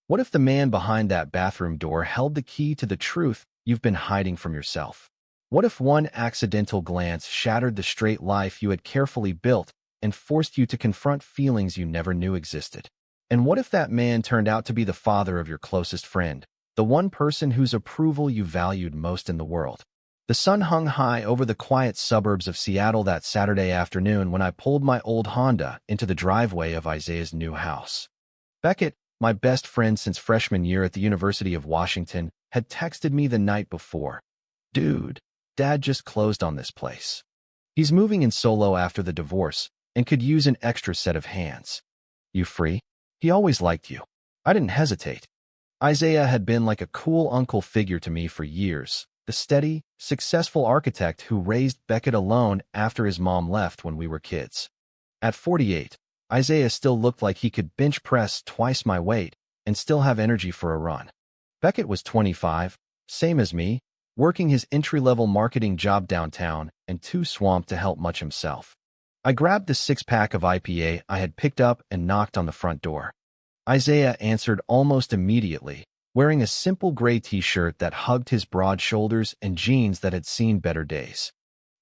What if the man behind that bathroom door held the key to the truth you've been hiding from yourself? What if one accidental glance shattered the straight life you had carefully built and forced you to confront feelings you never knew existed? And what if that man turned out to be the father of your closest friend, the one person whose approval you valued most in the world? The sun hung high over the quiet suburbs of Seattle that Saturday afternoon when I pulled my old Honda into the driveway of Isaiah's new house. Beckett, my best friend since freshman year at the University of Washington, had texted me the night before. "Dude, Dad just closed on this place. He's moving in solo after the divorce and could use an extra set of hands. You free? He always liked you." I didn't hesitate. Isaiah had been like a cool uncle figure to me for years, the steady, successful architect who raised Beckett alone after his mom left when we were kids. At 48, Isaiah still looked like he could bench press twice my weight and still have energy for a run. Beckett was 25, same as me, working his entry-level marketing job downtown and too swamped to help much himself. I grabbed the six-pack of IPA I had picked up and knocked on the front door. Isaiah answered almost immediately, wearing a simple gray t-shirt that hugged his broad shoulders and jeans that had seen better days.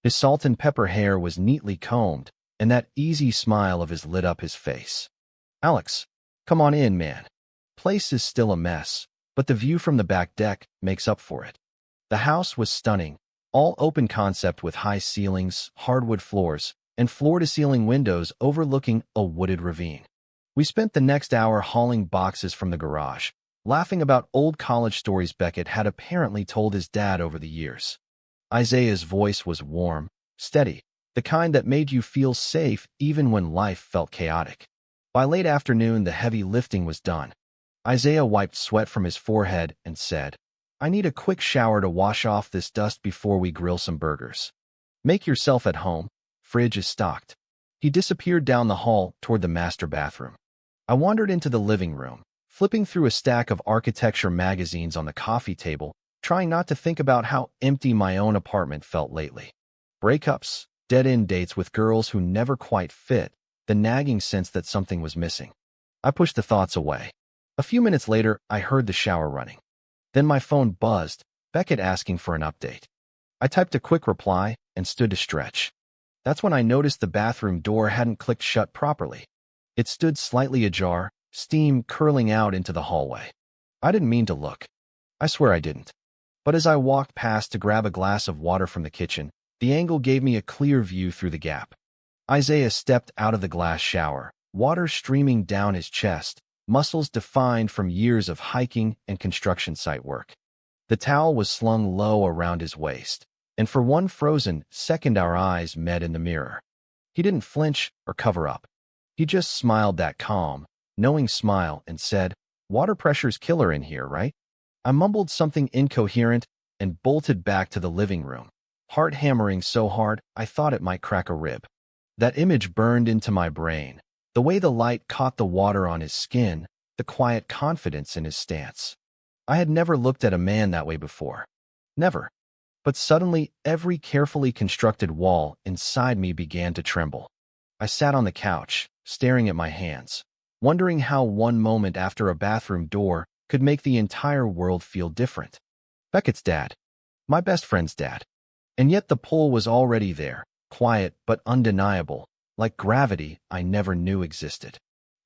His salt and pepper hair was neatly combed, and that easy smile of his lit up his face. "Alex, come on in, man. Place is still a mess, but the view from the back deck makes up for it." The house was stunning, all open concept with high ceilings, hardwood floors, and floor-to-ceiling windows overlooking a wooded ravine. We spent the next hour hauling boxes from the garage, laughing about old college stories Beckett had apparently told his dad over the years. Isaiah's voice was warm, steady, the kind that made you feel safe even when life felt chaotic. By late afternoon, the heavy lifting was done. Isaiah wiped sweat from his forehead and said, "I need a quick shower to wash off this dust before we grill some burgers. Make yourself at home. Fridge is stocked." He disappeared down the hall toward the master bathroom. I wandered into the living room, flipping through a stack of architecture magazines on the coffee table, trying not to think about how empty my own apartment felt lately. Breakups, dead-end dates with girls who never quite fit, the nagging sense that something was missing. I pushed the thoughts away. A few minutes later, I heard the shower running. Then my phone buzzed, Beckett asking for an update. I typed a quick reply and stood to stretch. That's when I noticed the bathroom door hadn't clicked shut properly. It stood slightly ajar, steam curling out into the hallway. I didn't mean to look. I swear I didn't. But as I walked past to grab a glass of water from the kitchen, the angle gave me a clear view through the gap. Isaiah stepped out of the glass shower, water streaming down his chest, muscles defined from years of hiking and construction site work. The towel was slung low around his waist, and for one frozen second our eyes met in the mirror. He didn't flinch or cover up. He just smiled that calm, knowing smile and said, "Water pressure's killer in here, right?" I mumbled something incoherent and bolted back to the living room, heart hammering so hard I thought it might crack a rib. That image burned into my brain, the way the light caught the water on his skin, the quiet confidence in his stance. I had never looked at a man that way before. Never. But suddenly, every carefully constructed wall inside me began to tremble. I sat on the couch, staring at my hands, wondering how one moment after a bathroom door could make the entire world feel different. Beckett's dad. My best friend's dad. And yet the pull was already there, quiet but undeniable, like gravity I never knew existed.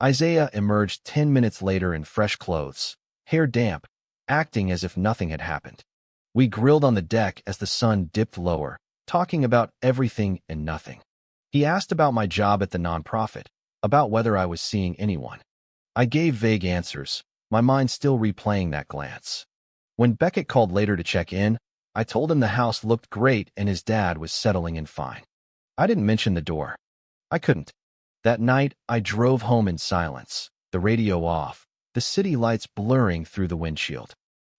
Isaiah emerged 10 minutes later in fresh clothes, hair damp, acting as if nothing had happened. We grilled on the deck as the sun dipped lower, talking about everything and nothing. He asked about my job at the nonprofit, about whether I was seeing anyone. I gave vague answers, my mind still replaying that glance. When Beckett called later to check in, I told him the house looked great and his dad was settling in fine. I didn't mention the door. I couldn't. That night, I drove home in silence, the radio off, the city lights blurring through the windshield.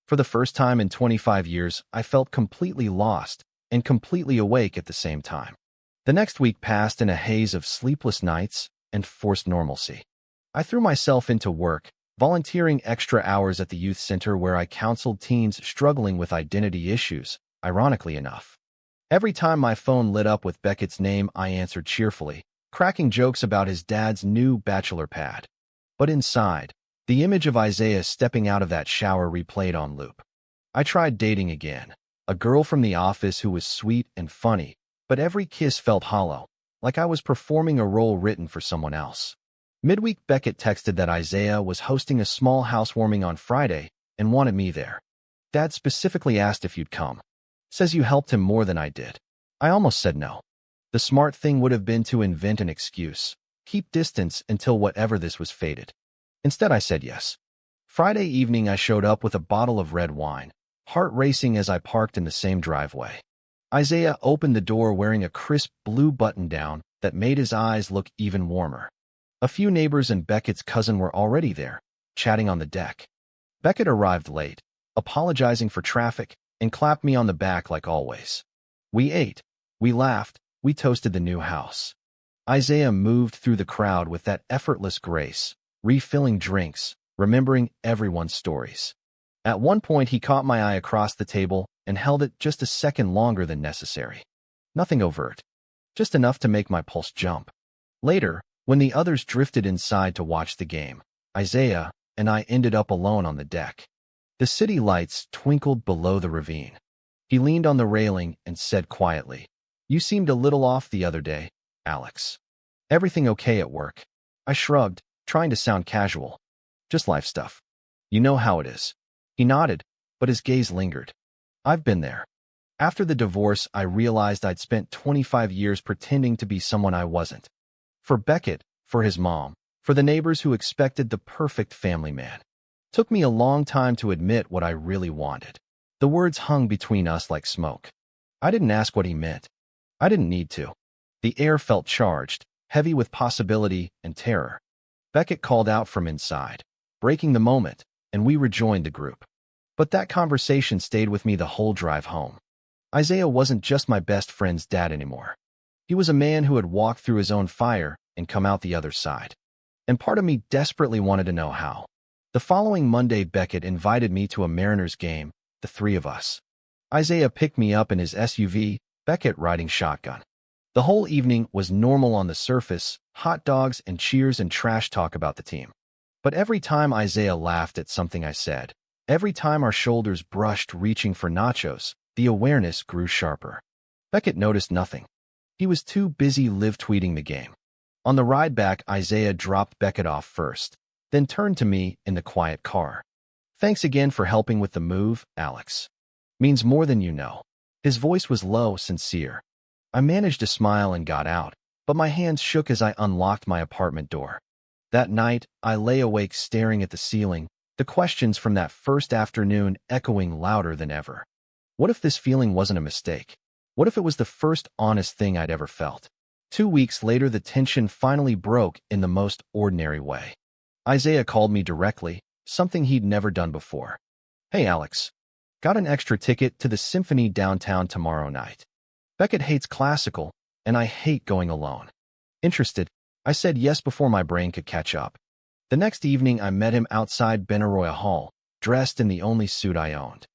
For the first time in 25 years, I felt completely lost and completely awake at the same time. The next week passed in a haze of sleepless nights and forced normalcy. I threw myself into work, volunteering extra hours at the youth center where I counseled teens struggling with identity issues, ironically enough. Every time my phone lit up with Beckett's name, I answered cheerfully, cracking jokes about his dad's new bachelor pad. But inside, The image of Isaiah stepping out of that shower replayed on loop. I tried dating again. A girl from the office who was sweet and funny, but every kiss felt hollow, like I was performing a role written for someone else. Midweek, Beckett texted that Isaiah was hosting a small housewarming on Friday and wanted me there. Dad specifically asked if you'd come. Says you helped him more than I did. I almost said no. The smart thing would have been to invent an excuse. Keep distance until whatever this was faded. Instead, I said yes. Friday evening, I showed up with a bottle of red wine, heart racing as I parked in the same driveway. Isaiah opened the door wearing a crisp blue button-down that made his eyes look even warmer. A few neighbors and Beckett's cousin were already there, chatting on the deck. Beckett arrived late, apologizing for traffic, and clapped me on the back like always. We ate, we laughed, we toasted the new house. Isaiah moved through the crowd with that effortless grace, refilling drinks, remembering everyone's stories. At one point, he caught my eye across the table and held it just a second longer than necessary. Nothing overt, just enough to make my pulse jump. Later, when the others drifted inside to watch the game, Isaiah and I ended up alone on the deck. The city lights twinkled below the ravine. He leaned on the railing and said quietly, "You seemed a little off the other day, Alex. Everything okay at work?" I shrugged, trying to sound casual. "Just life stuff. You know how it is." He nodded, but his gaze lingered. "I've been there. After the divorce, I realized I'd spent 25 years pretending to be someone I wasn't. For Beckett, for his mom, for the neighbors who expected the perfect family man. Took me a long time to admit what I really wanted." The words hung between us like smoke. I didn't ask what he meant. I didn't need to. The air felt charged, heavy with possibility and terror. Beckett called out from inside, breaking the moment, and we rejoined the group. But that conversation stayed with me the whole drive home. Isaiah wasn't just my best friend's dad anymore. He was a man who had walked through his own fire and come out the other side. And part of me desperately wanted to know how. The following Monday, Beckett invited me to a Mariners game, the three of us. Isaiah picked me up in his SUV, Beckett riding shotgun. The whole evening was normal on the surface, hot dogs and cheers and trash talk about the team. But every time Isaiah laughed at something I said, every time our shoulders brushed reaching for nachos, the awareness grew sharper. Beckett noticed nothing. He was too busy live tweeting the game. On the ride back, Isaiah dropped Beckett off first, then turned to me in the quiet car. "Thanks again for helping with the move, Alex. Means more than you know." His voice was low, sincere. I managed to smile and got out, but my hands shook as I unlocked my apartment door. That night, I lay awake staring at the ceiling, the questions from that first afternoon echoing louder than ever. What if this feeling wasn't a mistake? What if it was the first honest thing I'd ever felt? 2 weeks later, the tension finally broke in the most ordinary way. Isaiah called me directly, something he'd never done before. "Hey, Alex. Got an extra ticket to the symphony downtown tomorrow night. Beckett hates classical, and I hate going alone. Interested?" I said yes before my brain could catch up. The next evening, I met him outside Benaroya Hall, dressed in the only suit I owned.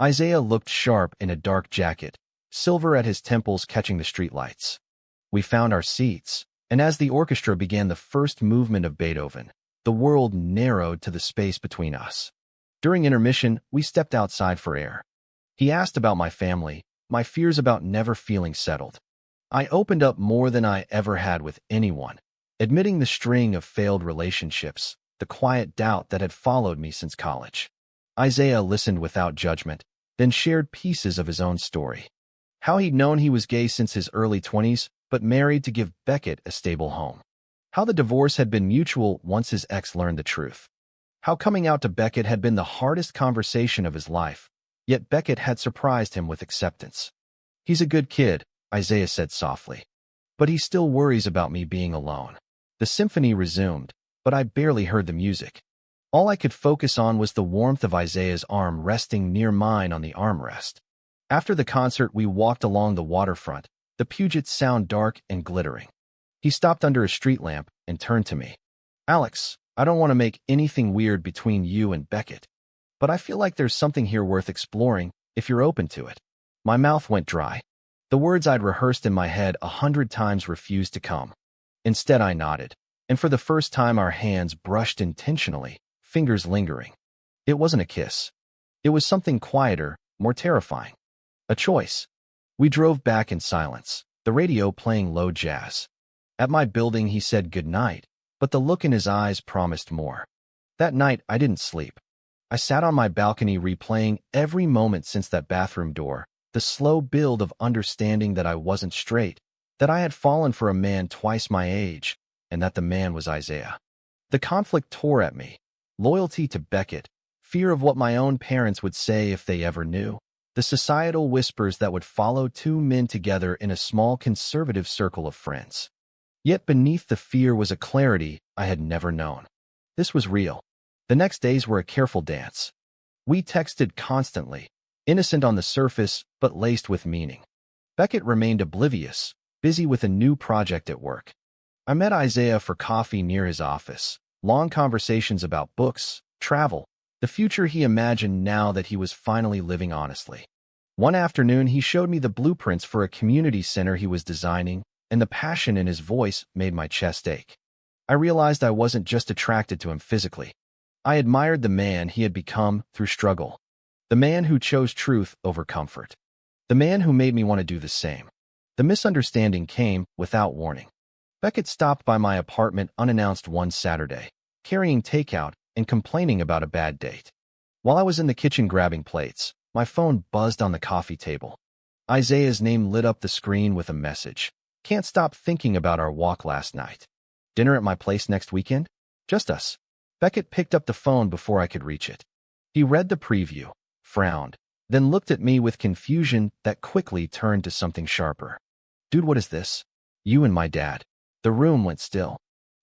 Isaiah looked sharp in a dark jacket, silver at his temples catching the streetlights. We found our seats, and as the orchestra began the first movement of Beethoven, the world narrowed to the space between us. During intermission, we stepped outside for air. He asked about my family, my fears about never feeling settled. I opened up more than I ever had with anyone, admitting the string of failed relationships, the quiet doubt that had followed me since college. Isaiah listened without judgment, then shared pieces of his own story. How he'd known he was gay since his early 20s, but married to give Beckett a stable home. How the divorce had been mutual once his ex learned the truth. How coming out to Beckett had been the hardest conversation of his life, yet Beckett had surprised him with acceptance. "He's a good kid," Isaiah said softly. "But he still worries about me being alone." The symphony resumed, but I barely heard the music. All I could focus on was the warmth of Isaiah's arm resting near mine on the armrest. After the concert, we walked along the waterfront, the Puget Sound dark and glittering. He stopped under a street lamp and turned to me. "Alex, I don't want to make anything weird between you and Beckett, but I feel like there's something here worth exploring if you're open to it." My mouth went dry. The words I'd rehearsed in my head 100 times refused to come. Instead, I nodded, and for the first time our hands brushed intentionally, fingers lingering. It wasn't a kiss. It was something quieter, more terrifying. A choice. We drove back in silence, the radio playing low jazz. At my building, he said goodnight, but the look in his eyes promised more. That night, I didn't sleep. I sat on my balcony replaying every moment since that bathroom door, the slow build of understanding that I wasn't straight, that I had fallen for a man twice my age, and that the man was Isaiah. The conflict tore at me. Loyalty to Beckett, fear of what my own parents would say if they ever knew, the societal whispers that would follow two men together in a small conservative circle of friends. Yet beneath the fear was a clarity I had never known. This was real. The next days were a careful dance. We texted constantly, innocent on the surface, but laced with meaning. Beckett remained oblivious, busy with a new project at work. I met Isaiah for coffee near his office, long conversations about books, travel, the future he imagined now that he was finally living honestly. One afternoon, he showed me the blueprints for a community center he was designing, and the passion in his voice made my chest ache. I realized I wasn't just attracted to him physically. I admired the man he had become through struggle. The man who chose truth over comfort. The man who made me want to do the same. The misunderstanding came without warning. Beckett stopped by my apartment unannounced one Saturday, carrying takeout and complaining about a bad date. While I was in the kitchen grabbing plates, my phone buzzed on the coffee table. Isaiah's name lit up the screen with a message. Can't stop thinking about our walk last night. Dinner at my place next weekend? Just us. Beckett picked up the phone before I could reach it. He read the preview, frowned, then looked at me with confusion that quickly turned to something sharper. Dude, what is this? You and my dad. The room went still.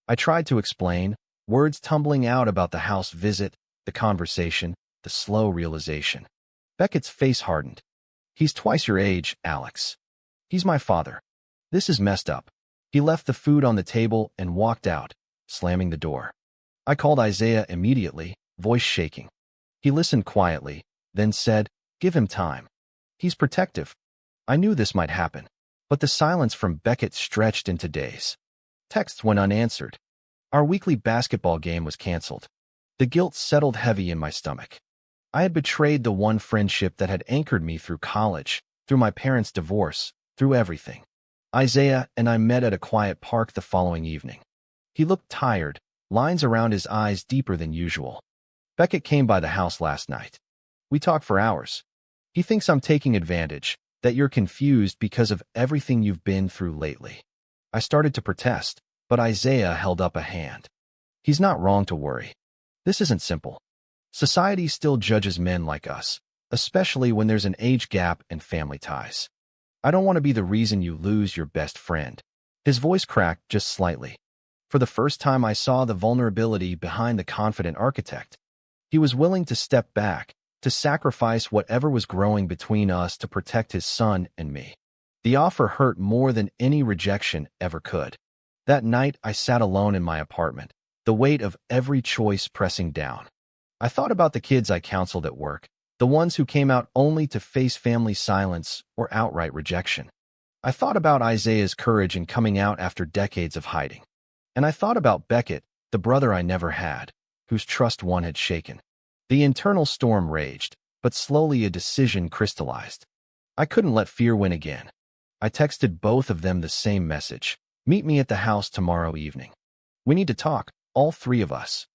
I tried to explain, words tumbling out about the house visit, the conversation, the slow realization. Beckett's face hardened. He's twice your age, Alex. He's my father. This is messed up. He left the food on the table and walked out, slamming the door. I called Isaiah immediately, voice shaking. He listened quietly, then said, "Give him time. He's protective." I knew this might happen, but the silence from Beckett stretched into days. Texts went unanswered. Our weekly basketball game was canceled. The guilt settled heavy in my stomach. I had betrayed the one friendship that had anchored me through college, through my parents' divorce, through everything. Isaiah and I met at a quiet park the following evening. He looked tired, lines around his eyes deeper than usual. Beckett came by the house last night. We talked for hours. He thinks I'm taking advantage, that you're confused because of everything you've been through lately. I started to protest, but Isaiah held up a hand. He's not wrong to worry. This isn't simple. Society still judges men like us, especially when there's an age gap and family ties. I don't want to be the reason you lose your best friend. His voice cracked just slightly. For the first time, I saw the vulnerability behind the confident architect. He was willing to step back, to sacrifice whatever was growing between us to protect his son and me. The offer hurt more than any rejection ever could. That night, I sat alone in my apartment, the weight of every choice pressing down. I thought about the kids I counseled at work, the ones who came out only to face family silence or outright rejection. I thought about Isaiah's courage in coming out after decades of hiding. And I thought about Beckett, the brother I never had, whose trust one had shaken. The internal storm raged, but slowly a decision crystallized. I couldn't let fear win again. I texted both of them the same message. Meet me at the house tomorrow evening. We need to talk, all three of us.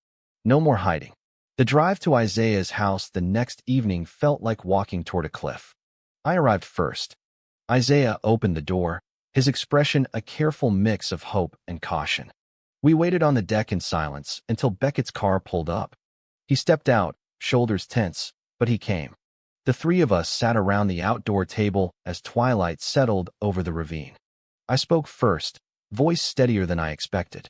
No more hiding. The drive to Isaiah's house the next evening felt like walking toward a cliff. I arrived first. Isaiah opened the door, his expression a careful mix of hope and caution. We waited on the deck in silence until Beckett's car pulled up. He stepped out, shoulders tense, but he came. The three of us sat around the outdoor table as twilight settled over the ravine. I spoke first, voice steadier than I expected.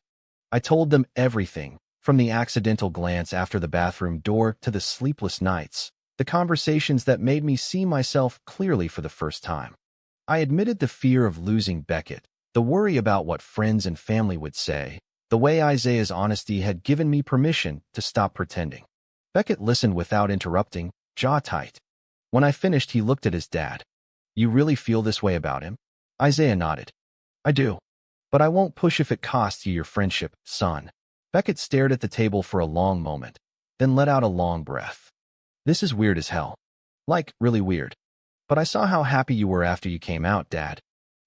I told them everything, from the accidental glance after the bathroom door to the sleepless nights, the conversations that made me see myself clearly for the first time. I admitted the fear of losing Beckett, the worry about what friends and family would say, the way Isaiah's honesty had given me permission to stop pretending. Beckett listened without interrupting, jaw tight. When I finished, he looked at his dad. "You really feel this way about him?" Isaiah nodded. "I do. But I won't push if it costs you your friendship, son." Beckett stared at the table for a long moment. then let out a long breath. This is weird as hell. Like, really weird. But I saw how happy you were after you came out, Dad.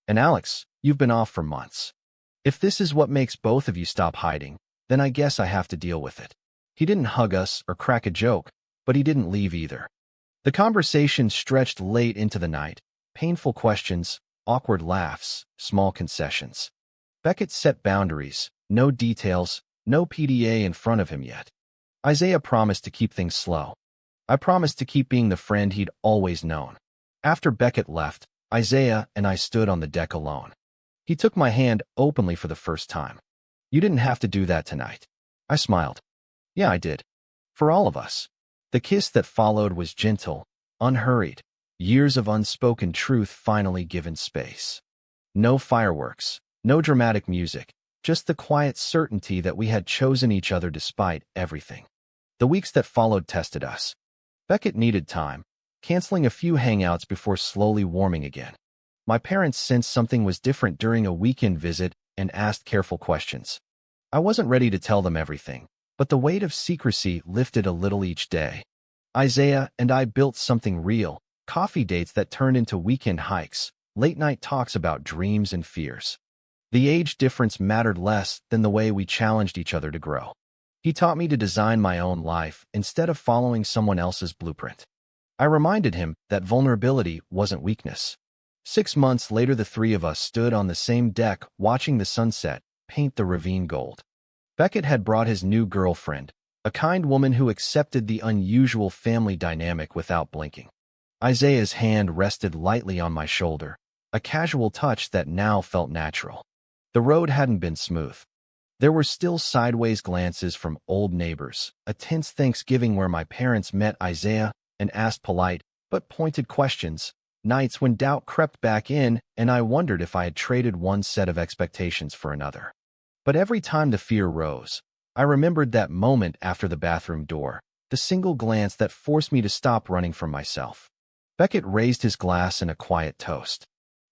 And Alex, you've been off for months. If this is what makes both of you stop hiding, then I guess I have to deal with it. He didn't hug us or crack a joke, but he didn't leave either. The conversation stretched late into the night. Painful questions, awkward laughs, small concessions. Beckett set boundaries, no details, no PDA in front of him yet. Isaiah promised to keep things slow. I promised to keep being the friend he'd always known. After Beckett left, Isaiah and I stood on the deck alone. He took my hand openly for the first time. You didn't have to do that tonight. I smiled. Yeah, I did. For all of us. The kiss that followed was gentle, unhurried. Years of unspoken truth finally given space. No fireworks, no dramatic music, just the quiet certainty that we had chosen each other despite everything. The weeks that followed tested us. Beckett needed time, canceling a few hangouts before slowly warming again. My parents sensed something was different during a weekend visit and asked careful questions. I wasn't ready to tell them everything, but the weight of secrecy lifted a little each day. Isaiah and I built something real, coffee dates that turned into weekend hikes, late-night talks about dreams and fears. The age difference mattered less than the way we challenged each other to grow. He taught me to design my own life instead of following someone else's blueprint. I reminded him that vulnerability wasn't weakness. 6 months later, the three of us stood on the same deck watching the sunset paint the ravine gold. Beckett had brought his new girlfriend, a kind woman who accepted the unusual family dynamic without blinking. Isaiah's hand rested lightly on my shoulder, a casual touch that now felt natural. The road hadn't been smooth. There were still sideways glances from old neighbors, a tense Thanksgiving where my parents met Isaiah and asked polite but pointed questions, nights when doubt crept back in and I wondered if I had traded one set of expectations for another. But every time the fear rose, I remembered that moment after the bathroom door, the single glance that forced me to stop running from myself. Beckett raised his glass in a quiet toast.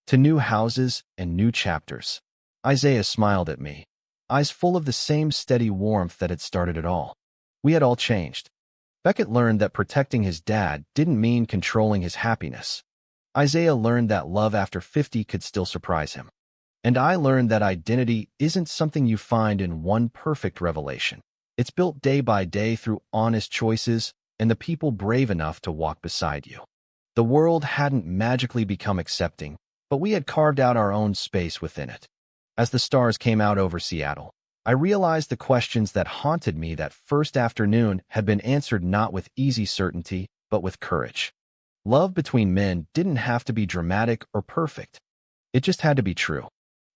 To new houses and new chapters. Isaiah smiled at me, eyes full of the same steady warmth that had started it all. We had all changed. Beckett learned that protecting his dad didn't mean controlling his happiness. Isaiah learned that love after 50 could still surprise him. And I learned that identity isn't something you find in one perfect revelation. It's built day by day through honest choices and the people brave enough to walk beside you. The world hadn't magically become accepting, but we had carved out our own space within it. As the stars came out over Seattle, I realized the questions that haunted me that first afternoon had been answered not with easy certainty, but with courage. Love between men didn't have to be dramatic or perfect. It just had to be true.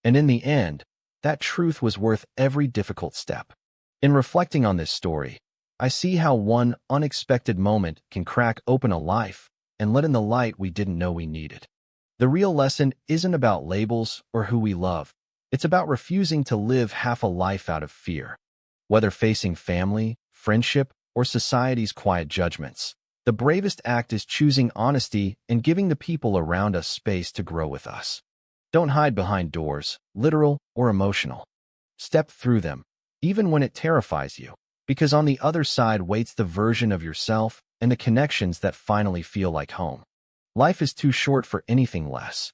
And in the end, that truth was worth every difficult step. In reflecting on this story, I see how one unexpected moment can crack open a life and let in the light we didn't know we needed. The real lesson isn't about labels or who we love. It's about refusing to live half a life out of fear. Whether facing family, friendship, or society's quiet judgments, the bravest act is choosing honesty and giving the people around us space to grow with us. Don't hide behind doors, literal or emotional. Step through them, even when it terrifies you, because on the other side waits the version of yourself and the connections that finally feel like home. Life is too short for anything less.